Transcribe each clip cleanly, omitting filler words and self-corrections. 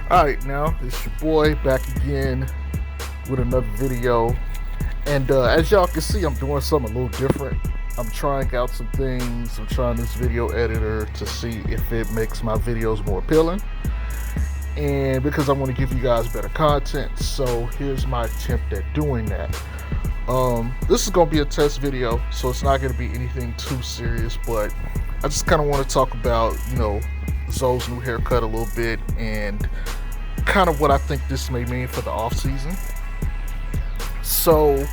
Alright, now it's your boy back again with another video. And as y'all can see, I'm doing something a little different. I'm trying out some things. I'm trying this video editor to see if it makes my videos more appealing. And because I want to give you guys better content, so here's my attempt at doing that. This is going to be a test video, so it's not going to be anything too serious, but I just kind of want to talk about, Zoe's new haircut a little bit and kind of what I think this may mean for the off season. So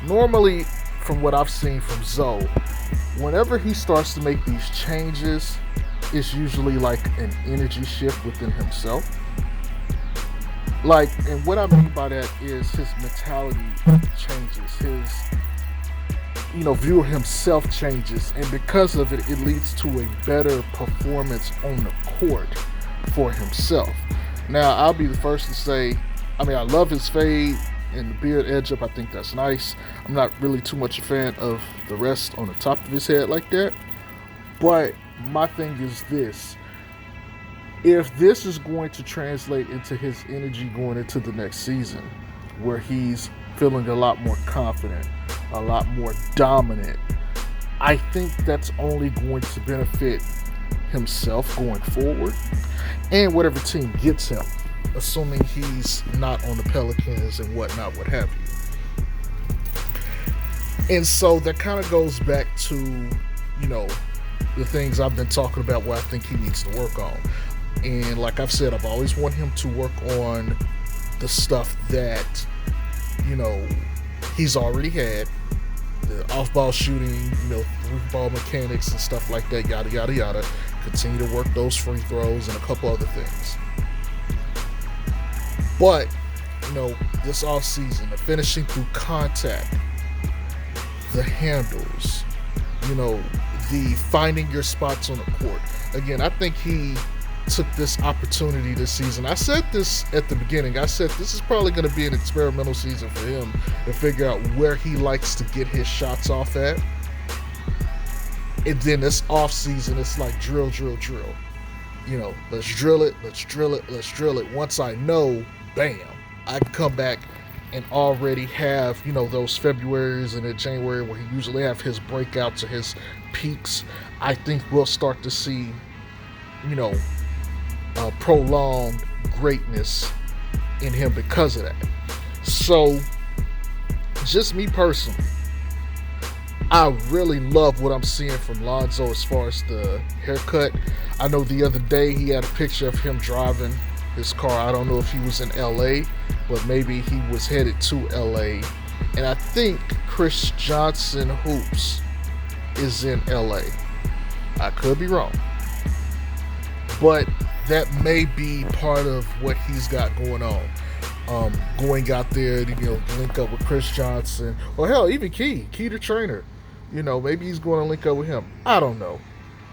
normally, from what I've seen from Zoe, whenever he starts to make these changes, it's usually like an energy shift within himself. And what I mean by that is his mentality changes, his view of himself changes, and because of it, it leads to a better performance on the court for himself. Now, I'll be the first to say, I love his fade and the beard edge up. I think that's nice. I'm not really too much a fan of the rest on the top of his head like that. But my thing is this. If this is going to translate into his energy going into the next season, where he's feeling a lot more confident, a lot more dominant, I think that's only going to benefit himself going forward and whatever team gets him, assuming he's not on the Pelicans and whatnot, what have you. And so that kind of goes back to, the things I've been talking about where I think he needs to work on. And like I've said, I've always wanted him to work on the stuff that, he's already had. The off-ball shooting, three-ball mechanics and stuff like that, yada, yada, yada. Continue to work those free throws and a couple other things. But, this offseason, the finishing through contact, the handles, the finding your spots on the court. Again, I think he took this opportunity this season. I said this at the beginning. I said this is probably going to be an experimental season for him to figure out where he likes to get his shots off at. And then this off season, it's like drill. Let's drill it. Once I know, bam, I can come back and already have, those Februarys and in January where he usually have his breakouts or his peaks. I think we'll start to see, prolonged greatness in him because of that. So, just me personally, I really love what I'm seeing from Lonzo as far as the haircut. I know the other day he had a picture of him driving his car. I don't know if he was in LA, but maybe he was headed to LA. And I think Chris Johnson Hoops is in LA. I could be wrong. But that may be part of what he's got going on. Going out there to link up with Chris Johnson, or hell, even Key the trainer. Maybe he's going to link up with him. I don't know.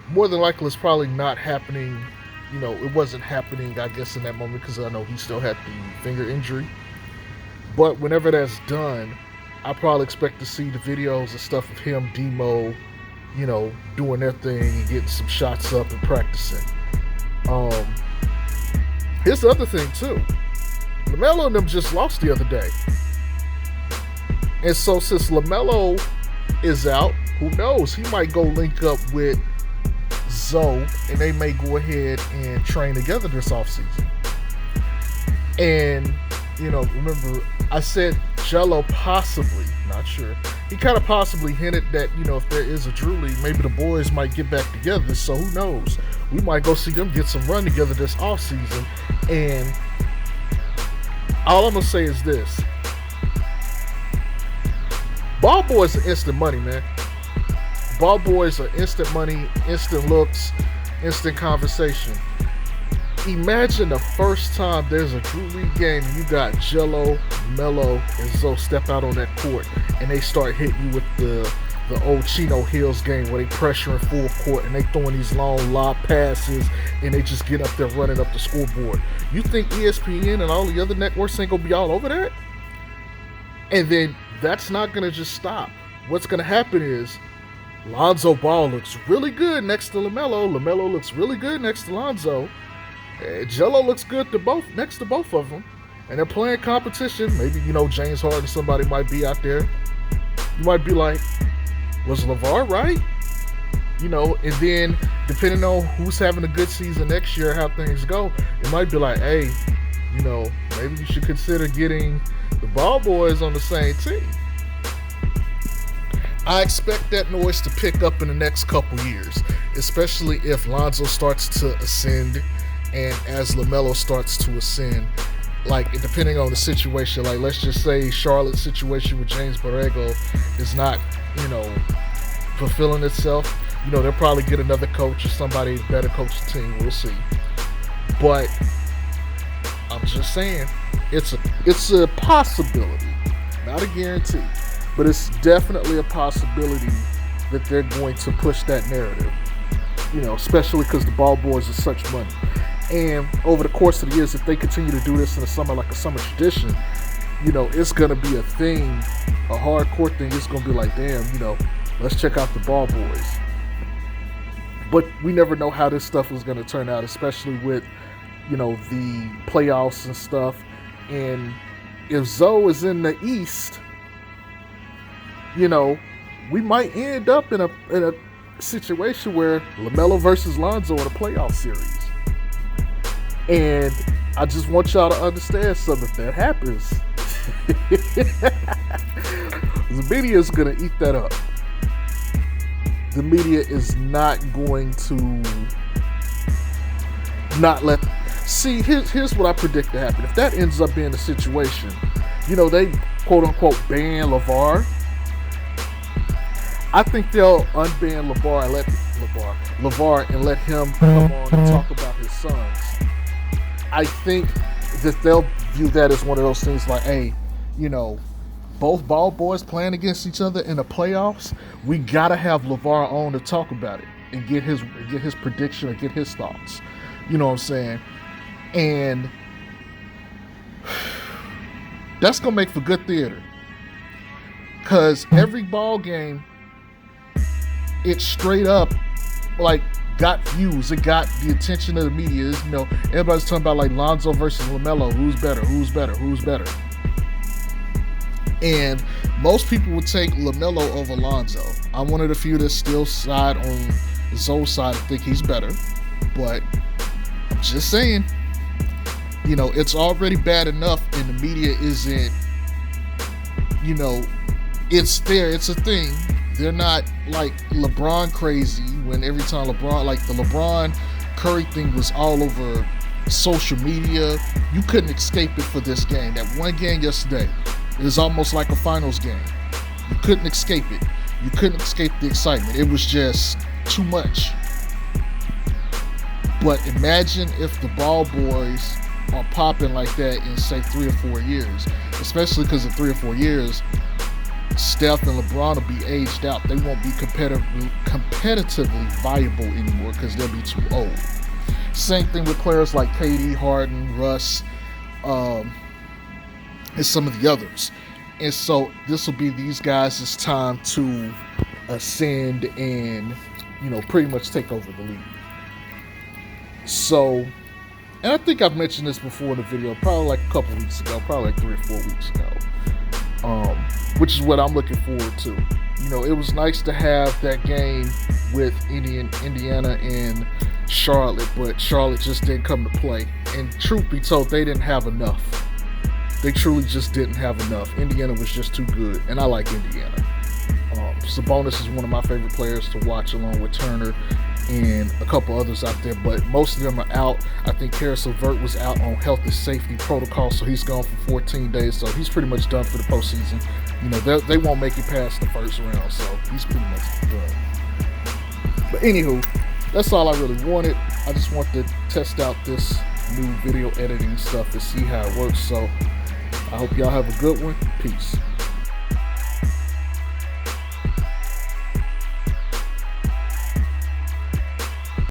More than likely, it's probably not happening. It wasn't happening, I guess, in that moment because I know he still had the finger injury. But whenever that's done, I probably expect to see the videos and stuff of him, Demo, doing their thing and getting some shots up and practicing. Here's the other thing too. LaMelo and them just lost the other day. And so since LaMelo is out, who knows? He might go link up with Zoe and they may go ahead and train together this offseason. And, remember, I said Jello possibly, not sure. He kind of possibly hinted that, if there is a Drew League, maybe the boys might get back together. So who knows? We might go see them get some run together this offseason. And all I'm going to say is this. Ball boys are instant money, man. Ball boys are instant money, instant looks, instant conversation. Imagine the first time there's a Drew League game and you got Jello, Melo, and Zoe step out on that court and they start hitting you with the old Chino Hills game where they pressure in full court and they throwing these long lob passes and they just get up there running up the scoreboard. You think ESPN and all the other networks ain't gonna be all over that? And then that's not gonna just stop. What's gonna happen is Lonzo Ball looks really good next to LaMelo. LaMelo looks really good next to Lonzo. Jello looks good to both next to both of them, and they're playing competition. Maybe James Harden, somebody might be out there. You might be like, was LeVar right? And then depending on who's having a good season next year, how things go, it might be like, hey, maybe you should consider getting the ball boys on the same team. I expect that noise to pick up in the next couple years, especially if Lonzo starts to ascend and as LaMelo starts to ascend. Like, depending on the situation, like let's just say Charlotte's situation with James Borrego is not, fulfilling itself. They'll probably get another coach or somebody better coach the team. We'll see. But I'm just saying, it's a possibility, not a guarantee, but it's definitely a possibility that they're going to push that narrative. Especially because the ball boys are such money. And over the course of the years, if they continue to do this in the summer, like a summer tradition, it's going to be a thing, a hardcore thing. It's going to be like, damn, let's check out the ball boys. But we never know how this stuff is going to turn out, especially with, the playoffs and stuff. And if Zoe is in the East, we might end up in a situation where LaMelo versus Lonzo in a playoff series. And I just want y'all to understand something. If that happens, the media is going to eat that up. The media is not going to not let... See, here's what I predict to happen. If that ends up being the situation, they quote-unquote ban LeVar, I think they'll unban LeVar and let him come on and talk about his sons. I think that they'll view that as one of those things like, hey, both ball boys playing against each other in the playoffs, we gotta have LeVar on to talk about it and get his prediction or get his thoughts. You know what I'm saying? And that's gonna make for good theater. Cause every ball game, it straight up like got views. It got the attention of the media. Everybody's talking about like Lonzo versus LaMelo. Who's better? And most people would take LaMelo over Lonzo. I'm one of the few that still side on Zoe's side and think he's better. But I'm just saying, it's already bad enough and the media isn't, it's there. It's a thing. They're not like LeBron crazy when every time LeBron, like the LeBron Curry thing was all over social media. You couldn't escape it for this game. That one game yesterday, it was almost like a finals game. You couldn't escape it. You couldn't escape the excitement. It was just too much. But imagine if the ball boys are popping like that in, say, 3 or 4 years. Especially because in 3 or 4 years, Steph and LeBron will be aged out. They won't be competitively viable anymore because they'll be too old. Same thing with players like KD, Harden, Russ, and some of the others. And so this will be these guys' time to ascend and, pretty much take over the league. So, and I think I've mentioned this before in the video, probably like a couple weeks ago, probably like 3 or 4 weeks ago. Which is what I'm looking forward to. It was nice to have that game with Indiana and Charlotte, but Charlotte just didn't come to play. And truth be told, they didn't have enough. They truly just didn't have enough. Indiana was just too good, and I like Indiana. Sabonis is one of my favorite players to watch, along with Turner and a couple others out there, but most of them are out. I think Karis LeVert was out on health and safety protocol, so he's gone for 14 days, so he's pretty much done for the postseason. They won't make it past the first round, so he's pretty much done. But anywho, that's all I really wanted. I just want to test out this new video editing stuff to see how it works, so I hope y'all have a good one. Peace.